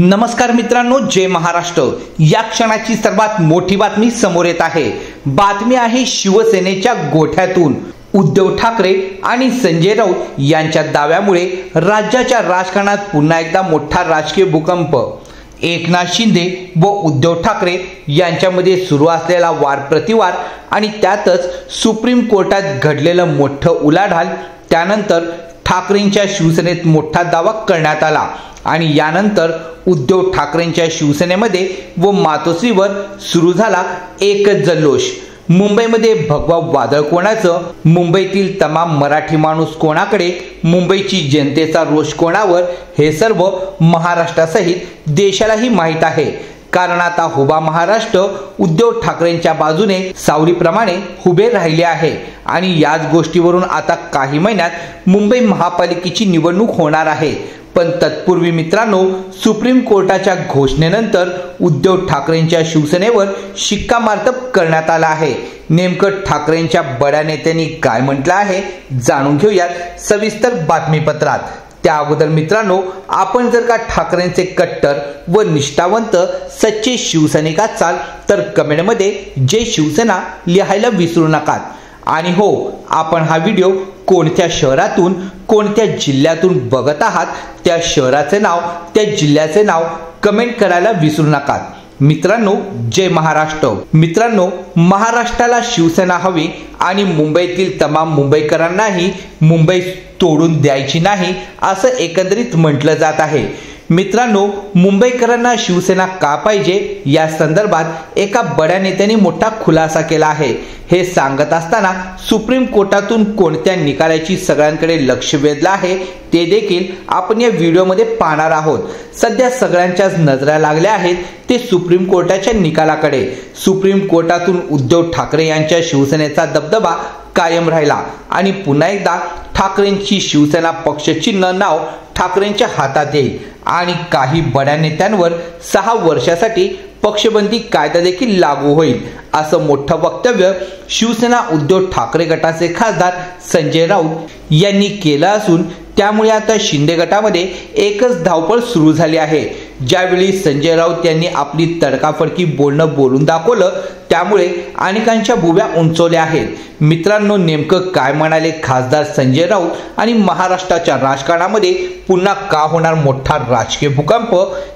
नमस्कार मित्रांनो, जय महाराष्ट्र। या क्षणाची सर्वात मोठी बातमी समोर येत आहे। बातमी आहे शिवसेनेच्या गोठ्यातून उद्धव ठाकरे आणि संजय राऊत यांच्या दाव्यामुळे राज्याच्या राजकारणात पुन्हा एकदा मोठा राजकीय भूकंप। एकनाथ शिंदे व उद्धव ठाकरे यांच्यामध्ये सुरू असलेला वार प्रतिवार आणि त्यातच सुप्रीम कोर्टात घडलेलं मोठं उलाढाल, त्यानंतर ठाकरेंच्या शिवसेनेत मोठा दावा करण्यात आला आणि यानंतर उद्धव ठाकरेंच्या शिवसेनेमध्ये व मातोश्रीवर सुरू झाला एकच जल्लोष। मुंबईमध्ये भगवा वादळ कोणाचं, मुंबईतील तमाम मराठी माणूस कोणाकडे, मुंबईची जनतेचा रोष कोणावर, हे सर्व महाराष्ट्रासहित देशालाही माहीत आहे। कारण आता हुबा महाराष्ट्र उद्धव ठाकरेंच्या बाजूने सावलीप्रमाणे उभे राहिले आहे आणि याच गोष्टीवरून आता काही महिन्यात मुंबई महापालिकेची निवडणूक होणार आहे। पण तत्पूर्वी मित्रांनो, सुप्रीम कोर्टाच्या घोषणेनंतर उद्धव ठाकरेंच्या शिवसेनेवर शिक्कामोर्तब करण्यात आला आहे। नेमकं ठाकरेंच्या बड्या नेत्यांनी काय म्हटलं आहे जाणून घेऊयात सविस्तर बातमीपत्रात। त्या अगोदर मित्रांनो, आपण जर का ठाकरेंचे कट्टर व निष्ठावंत सच्चे शिवसैनिक असाल तर कमेंटमध्ये जय शिवसेना लिहायला विसरू नका। आणि हो, आपण हा व्हिडिओ कोणत्या शहरातून कोणत्या जिल्ह्यातून बघत आहात त्या शहराचे नाव त्या जिल्ह्याचे नाव कमेंट करायला विसरू नका। मित्रांनो, जय महाराष्ट्र। मित्रांनो, महाराष्ट्राला शिवसेना हवी आणि मुंबईतील तमाम मुंबईकरांनाही मुंबई तोडून द्यायची नाही असं एकंदरीत म्हटलं जात आहे। मित्रांनो, मुंबईकरांना शिवसेना का पाहिजे या संदर्भात एका बड्या नेत्याने मोठा खुलासा केला आहे। हे सांगत असताना सुप्रीम कोर्टातून कोणत्या निकालाची सगळ्यांकडे लक्ष वेधलं आहे ते देखील आपण या व्हिडिओमध्ये पाहणार आहोत। सध्या सगळ्यांच्याच नजरा लागल्या आहेत ते सुप्रीम कोर्टाच्या निकालाकडे। सुप्रीम कोर्टातून उद्धव ठाकरे यांच्या शिवसेनेचा दबदबा कायम राहिला आणि पुन्हा एकदा ठाकरेंची शिवसेना पक्षचिन्ह नाव ठाकरेंच्या हातात येईल आणि काही बड्या नेत्यांवर 6 वर्षासाठी पक्षबंदी कायदा देखील लागू होईल असं मोठं वक्तव्य शिवसेना उद्धव ठाकरे गटाचे खासदार संजय राऊत यांनी केलं असून त्यामुळे आता शिंदे गटामध्ये एकच धावपळ सुरू झाली आहे। ज्यावेळी संजय राऊत यांनी आपली तडकाफडकी बोलणं बोलून दाखवलं त्यामुळे अनेकांच्या बुव्या उंचवल्या आहेत। मित्रांनो, नेमकं काय म्हणाले खासदार संजय राऊत आणि महाराष्ट्राच्या राजकारणामध्ये पुन्हा का होणार मोठा राजकीय भूकंप,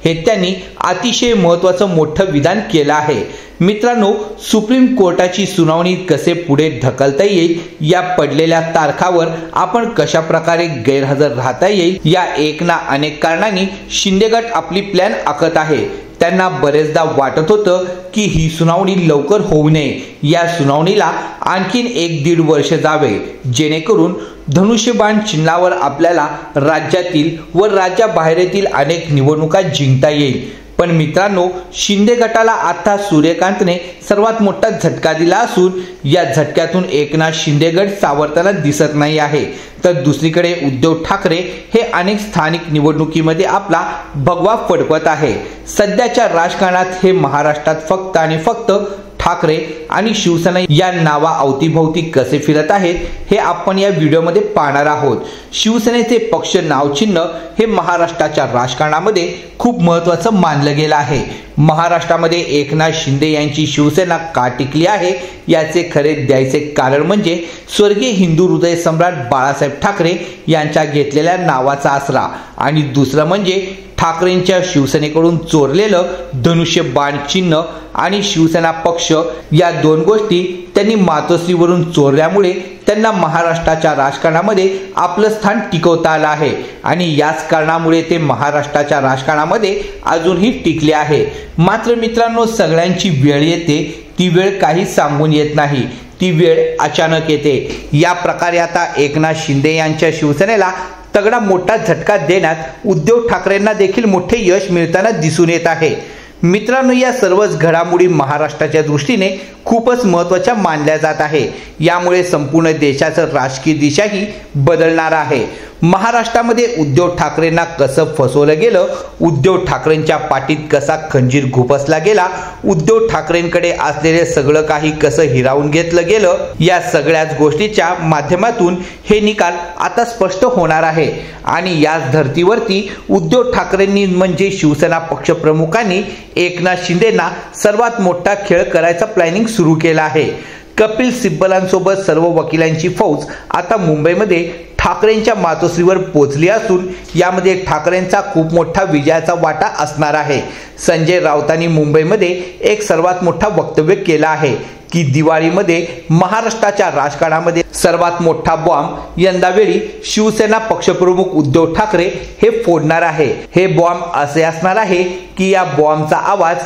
हे त्यांनी अतिशय महत्त्वाचं मोठं विधान केलं आहे। मित्रांनो, सुप्रीम कोर्टाची सुनावणी कसे पुढे ढकलता येईल, या पडलेल्या तारखावर आपण कशा प्रकारे गैरहजर राहता येईल, या एक ना अनेक कारणांनी शिंदे गट आपली प्लॅन आखत आहे। त्यांना बरेचदा वाटत होतं की ही सुनावणी लवकर होऊ नये, या सुनावणीला आणखीन 1-1.5 वर्ष जावे जेणेकरून धनुष्यबाण चिन्हावर आपल्याला राज्यातील व राज्याबाहेरील अनेक निवडणुका जिंकता येईल। पण मित्रांनो, शिंदे गटाला आता सूर्यकांतने सर्वात मोठा झटका दिला असून या झटक्यातून एकनाथ शिंदे गट सावरताना दिसत नाही आहे, तर दुसरीकडे उद्धव ठाकरे हे अनेक स्थानिक निवडणुकीमध्ये आपला भगवा फडकवत आहे। सध्याच्या राजकारणात हे महाराष्ट्रात फक्त आणि फक्त ठाकरे आणि शिवसेना या नावा अवतीभोवती कसे फिरत आहेत हे आपण या व्हिडिओमध्ये पाहणार आहोत। शिवसेनेचे पक्ष नावचिन्ह हे महाराष्ट्राच्या राजकारणामध्ये खूप महत्त्वाचं मानलं गेलं आहे। महाराष्ट्रामध्ये एकनाथ शिंदे यांची शिवसेना का टिकली आहे याचे खरे द्यायचे कारण म्हणजे स्वर्गीय हिंदू हृदय सम्राट बाळासाहेब ठाकरे यांच्या घेतलेल्या नावाचा आसरा आणि दुसरं म्हणजे ठाकरेंच्या शिवसेनेकडून चोरलेलं धनुष्य बाण चिन्ह आणि शिवसेना पक्ष, या 2 गोष्टी त्यांनी मातोश्रीवरून चोरल्यामुळे त्यांना महाराष्ट्राच्या राजकारणामध्ये आपलं स्थान टिकवता आलं आहे आणि याच कारणामुळे ते महाराष्ट्राच्या राजकारणामध्ये अजूनही टिकले आहे। मात्र मित्रांनो, सगळ्यांची वेळ येते, ती वेळ काही सांगून येत नाही, ती वेळ अचानक येते। या प्रकारे आता एकनाथ शिंदे यांच्या शिवसेनेला तगडा मोठा झटका देण्यात उद्धव ठाकरेंना देखील मोठे यश मिळताना दिसून येत आहे। मित्रांनो, या सर्वच घडामोडी महाराष्ट्राच्या दृष्टीने खूपच महत्त्वाच्या मानल्या जात आहे। यामुळे संपूर्ण देशाचं राजकीय दिशाही बदलणार आहे। महाराष्ट्रामध्ये उद्धव ठाकरेंना कसं फसवलं गेलं, उद्धव ठाकरेंच्या पाठीत कसा खंजीर खुपसला गेला, उद्धव ठाकरेंकडे असलेले सगळं काही कसं हिरावून घेतलं गेलं, या सगळ्याच गोष्टीच्या माध्यमातून हे निकाल आता स्पष्ट होणार आहे। आणि याच धर्तीवरती उद्धव ठाकरेंनी म्हणजे शिवसेना पक्षप्रमुखांनी एकनाथ शिंदेंना सर्वात मोठा खेळ करायचा प्लॅनिंग सुरू केला आहे। कपिल सिब्बलांसोबत सर्व वकिलांची फौज आता मुंबईमध्ये ठाकरेंच्या मातोश्रीवर पोहोचली असून यामध्ये ठाकरेंचा खूप मोठा विजयाचा वाटा असणार आहे। संजय राऊतांनी मुंबईमध्ये एक सर्वात मोठा वक्तव्य केला आहे की दिवाळीमध्ये महाराष्ट्राच्या राजकारणामध्ये सर्वात मोठा बॉम्ब यंदावेळी शिवसेना पक्षप्रमुख उद्धव ठाकरे हे फोडणार आहे। हे बॉम्ब असे असणार आहे की या बॉम्बचा आवाज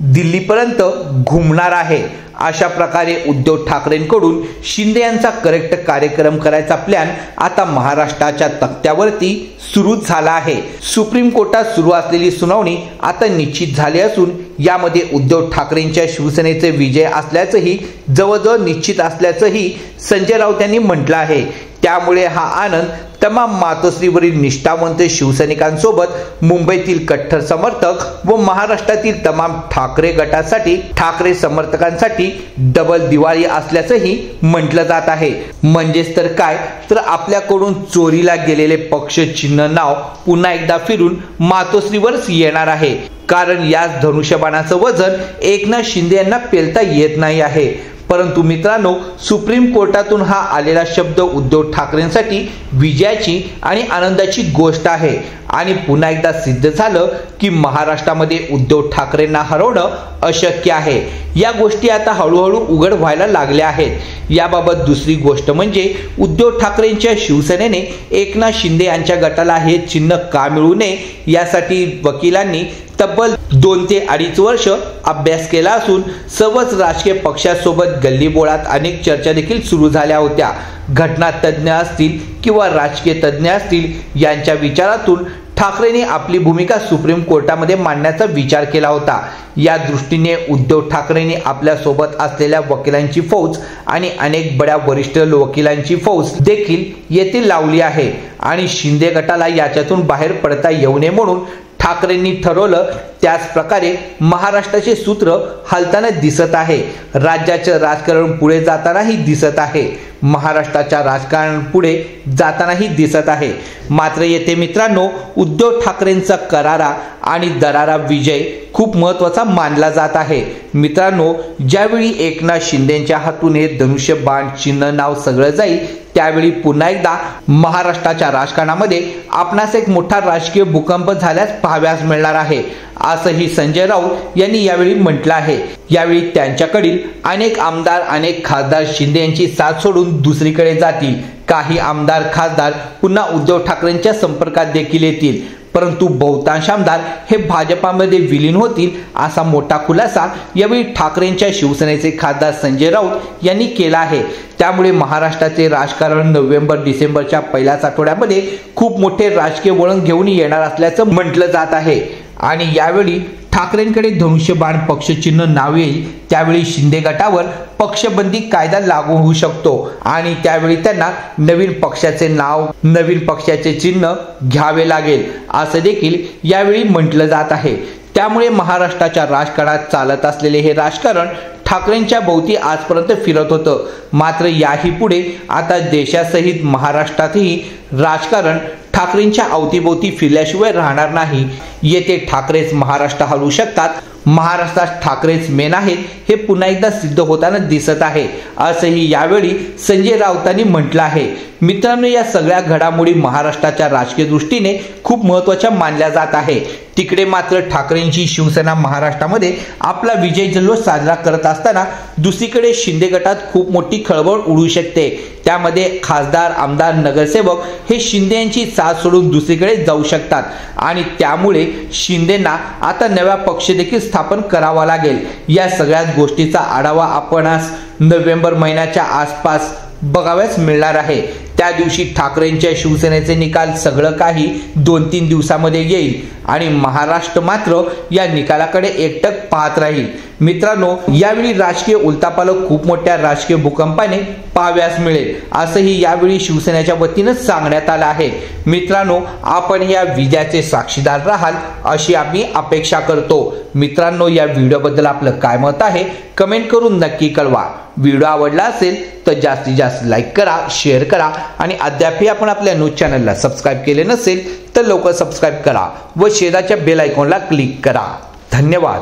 दिल्लीपर्यंत घुमणार आहे। अशा प्रकारे उद्धव ठाकरेंकडून शिंदे यांचा करेक्ट कार्यक्रम करायचा प्लॅन आता महाराष्ट्राच्या तख्त्यावरती सुरू झाला आहे। सुप्रीम कोर्टात सुरू असलेली सुनावणी आता निश्चित झाली असून यामध्ये उद्धव ठाकरेंच्या शिवसेनेचे विजय असल्याचंही जवळजवळ निश्चित असल्याचंही संजय राऊत यांनी म्हटलं आहे। त्यामुळे हा आनंद तमाम मातोश्रीवरील निष्ठावंत शिवसैनिकांसोबत मुंबईतील कट्टर समर्थक व महाराष्ट्रातील तमाम ठाकरे गटासाठी ठाकरे समर्थकांसाठी डबल दिवाळी असल्याचंही म्हटलं जात आहे। म्हणजेच तर काय तर आपल्याकडून चोरीला गेलेले पक्ष चिन्ह नाव पुन्हा एकदा फिरून मातोश्रीवरच येणार आहे। कारण याच धनुष्यबाणाचं वजन एकनाथ शिंदे यांना पेलता येत नाही आहे। परंतु मित्रांनो, सुप्रीम कोर्टातून हा आलेला शब्द उद्धव ठाकरेंसाठी विजयाची आणि आनंदाची गोष्ट आहे। आणि पुन्हा एकदा सिद्ध झालं की महाराष्ट्रामध्ये उद्धव ठाकरेंना हरवणं अशक्य आहे। या गोष्टी आता हळूहळू उघड व्हायला लागल्या आहेत। याबाबत दुसरी गोष्ट म्हणजे उद्धव ठाकरेंच्या शिवसेनेने एकनाथ शिंदे यांच्या गटाला हे चिन्ह का मिळू नये यासाठी वकिलांनी तब्बल 2 ते 2.5 वर्ष अभ्यास केला असून सर्वच राजकीय पक्षांसोबत गल्लीबोळात अनेक चर्चा देखील सुरू झाल्या होत्या। घटना तज्ज्ञ असतील किंवा राजकीय तज्ज्ञ असतील यांच्या विचारातून ठाकरेंनी आपली भूमिका सुप्रीम कोर्टामध्ये मांडण्याचा विचार केला होता। या दृष्टीने उद्धव ठाकरेंनी आपल्या सोबत असलेल्या वकिलांची फौज आणि अनेक बड्या वरिष्ठ वकिलांची फौज देखील येथे लावली आहे। आणि शिंदे गटाला याच्यातून बाहेर पडता येऊ नये म्हणून ठाकरेंनी ठरवलं। त्याच प्रकारे महाराष्ट्राचे सूत्र हलताना दिसत आहे। राज्याचे राजकारण पुढे जातानाही दिसत आहे, महाराष्ट्राच्या राजकारण पुढे जातानाही दिसत आहे। मात्र येथे मित्रांनो, उद्धव ठाकरेंचा करारा आणि दरारा विजय खूप महत्त्वाचा मानला जात आहे। मित्रांनो, ज्यावेळी एकनाथ शिंदेच्या हातून हे धनुष्य बाण चिन्ह नाव सगळं जाईल त्यावेळी पुन्हा एकदा महाराष्ट्राच्या राजकारणामध्ये आपणास एक मोठा राजकीय भूकंप झाल्यास पाहाव्यास मिळणार आहे, असंही संजय राऊत यांनी यावेळी म्हटलं आहे। यावेळी त्यांच्याकडील अनेक आमदार अनेक खासदार शिंदे यांची साथ सोडून दुसरीकडे जातील। काही आमदार खासदार पुन्हा उद्धव ठाकरेंच्या संपर्कात देखील येतील, परंतु बहुतांश आमदार हे भाजपामध्ये विलीन होतील असा मोठा खुलासा यावेळी ठाकरेंच्या शिवसेनेचे खासदार संजय राऊत यांनी केला आहे। त्यामुळे महाराष्ट्राचे राजकारण नोव्हेंबर-डिसेंबरच्या पहिल्याच आठवड्यामध्ये खूप मोठे राजकीय वळण घेऊन येणार असल्याचं म्हटलं जात आहे। आणि यावेळी ठाकरेंकडे धनुष्यबाण पक्षचिन्ह नाव येईल त्यावेळी शिंदे गटावर पक्षबंदी कायदा लागू होऊ शकतो आणि त्यावेळी त्यांना नवीन पक्षाचे नाव नवीन पक्षाचे चिन्ह घ्यावे लागेल असं देखील यावेळी म्हटलं जात आहे। त्यामुळे महाराष्ट्राच्या राजकारणात चालत असलेले हे राजकारण ठाकरेंच्या भोवती आजपर्यंत फिरत होतं। मात्र याही पुढे आता देशासहित महाराष्ट्रातही राजकारण ठाकरेंच्या अवतीभोवती फिरल्याशिवाय राहणार नाही। येथे ठाकरेच महाराष्ट्र हलवू शकतात, महाराष्ट्रात ठाकरेच मेन आहेत हे पुन्हा एकदा सिद्ध होताना दिसत आहे असंही यावेळी संजय राऊतांनी म्हटलं आहे। मित्रांनो, या सगळ्या घडामोडी महाराष्ट्राच्या राजकीय दृष्टीने खूप महत्त्वाच्या मानल्या जात आहे। तिकडे मात्र ठाकरेंची शिवसेना महाराष्ट्रामध्ये आपला विजय जल्लोष साजरा करत असताना दुसरीकडे शिंदे गटात खूप मोठी खळबळ उडू शकते। त्यामध्ये खासदार आमदार नगरसेवक हे शिंदे यांची साथ सोडून दुसरीकडे जाऊ शकतात आणि त्यामुळे शिंदेंना आता नवा पक्ष देखील स्थापन करावा लागेल। या सगळ्याच गोष्टीचा आढावा आपणास नोव्हेंबर महिन्याच्या आसपास बघाव्यास मिळणार आहे। त्या दिवशी ठाकरेंच्या शिवसेनेचे निकाल सगळं काही 2-3 दिवसामध्ये येईल आणि महाराष्ट्र मात्र या निकालाकडे एकटक पाहत राहील. मित्रांनो, यावेळी राजकीय उलथापालथ खूप मोठ्या राजकीय भूकंपाने पाहाव्यास मिळेल असंही यावेळी शिवसेनेच्या वतीनं सांगण्यात आलं आहे. मित्रांनो, आपण या विजयाचे साक्षीदार राहाल अशी आम्ही अपेक्षा करतो. मित्रांनो, या व्हिडिओबद्दल आपलं काय मत आहे कमेंट करून नक्की कळवा. व्हिडिओ आवडला असेल तर जास्तीत जास्त लाईक करा, शेअर करा आणि अद्यापही आपण आपल्या न्यूज चॅनलला सबस्क्राईब केले नसेल तर लवकर सबस्क्राईब करा व शेजारच्या बेल आयकॉनला क्लिक करा. धन्यवाद.